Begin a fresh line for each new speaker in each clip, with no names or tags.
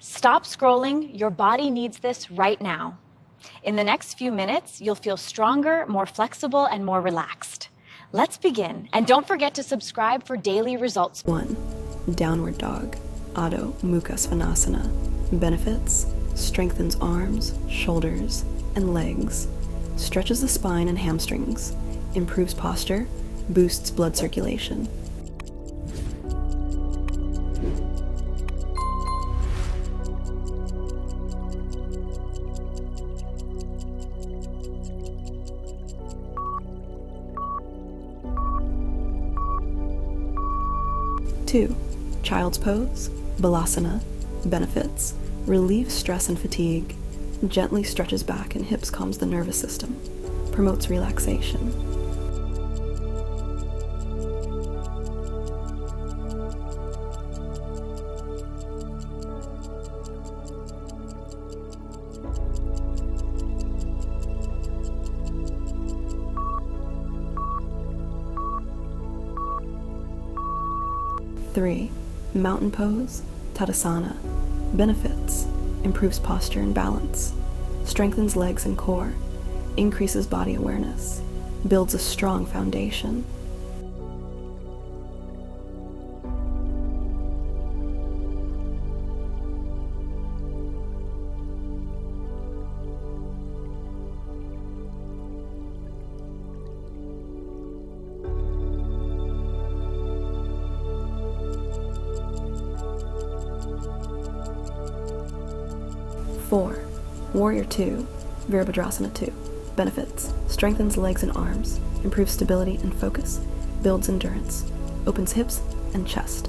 Stop scrolling. Your body needs this right now. In the next few minutes, you'll feel stronger, more flexible, and more relaxed. Let's begin. And don't forget to subscribe for daily results.
1. Downward Dog, Adho Mukha Svanasana. Benefits: strengthens arms, shoulders, and legs, stretches the spine and hamstrings, improves posture, boosts blood circulation. 2. Child's Pose, Balasana. Benefits: relieves stress and fatigue, gently stretches back and hips, calms the nervous system, promotes relaxation. 3. Mountain Pose, Tadasana. Benefits: improves posture and balance, strengthens legs and core, increases body awareness, builds a strong foundation. 4. Warrior 2, Virabhadrasana 2. Benefits: strengthens legs and arms, improves stability and focus, builds endurance, opens hips and chest.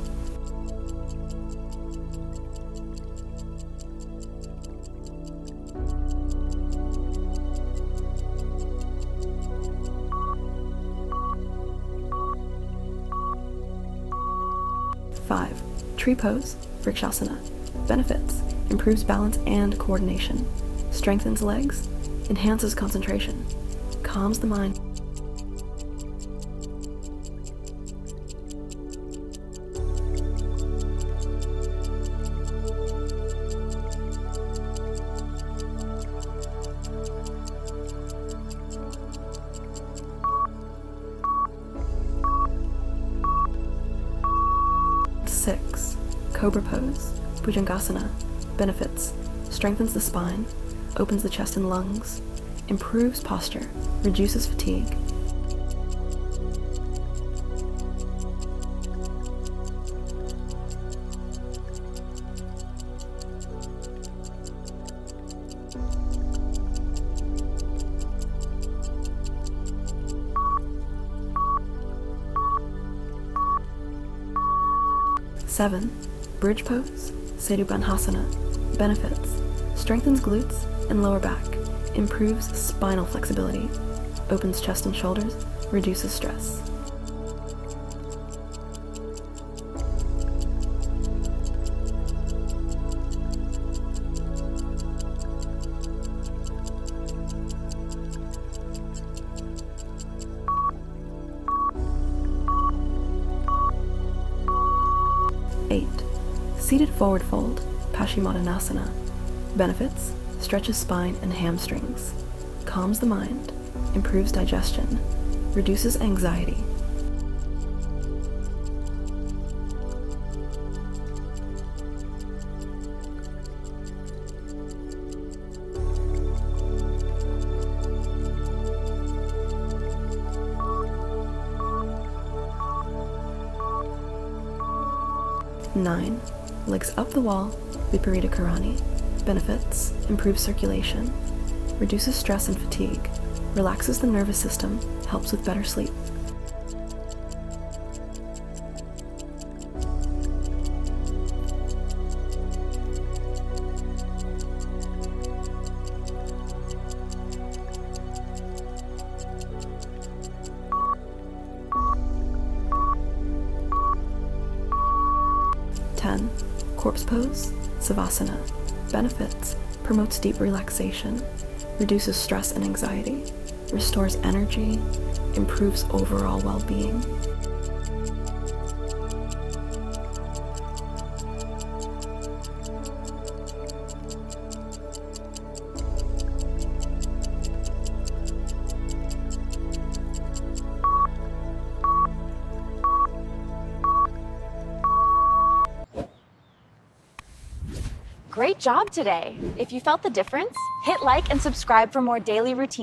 5. Tree Pose, Vrikshasana. Benefits: improves balance and coordination, strengthens legs, enhances concentration, calms the mind. 6. Cobra Pose, Bhujangasana. Benefits: strengthens the spine, opens the chest and lungs, improves posture, reduces fatigue. 7. Bridge Pose, Sedubandhasana. Benefits: strengthens glutes and lower back, improves spinal flexibility, opens chest and shoulders, reduces stress. 8. Seated Forward Fold, Paschimottanasana. Benefits: stretches spine and hamstrings, calms the mind, improves digestion, reduces anxiety. 9. Legs up the wall, Viparita Karani. Benefits: improves circulation, reduces stress and fatigue, relaxes the nervous system, helps with better sleep. 10. Corpse Pose, Savasana. Benefits: promotes deep relaxation, reduces stress and anxiety, restores energy, improves overall well-being.
Great job today. If you felt the difference, hit like and subscribe for more daily routines.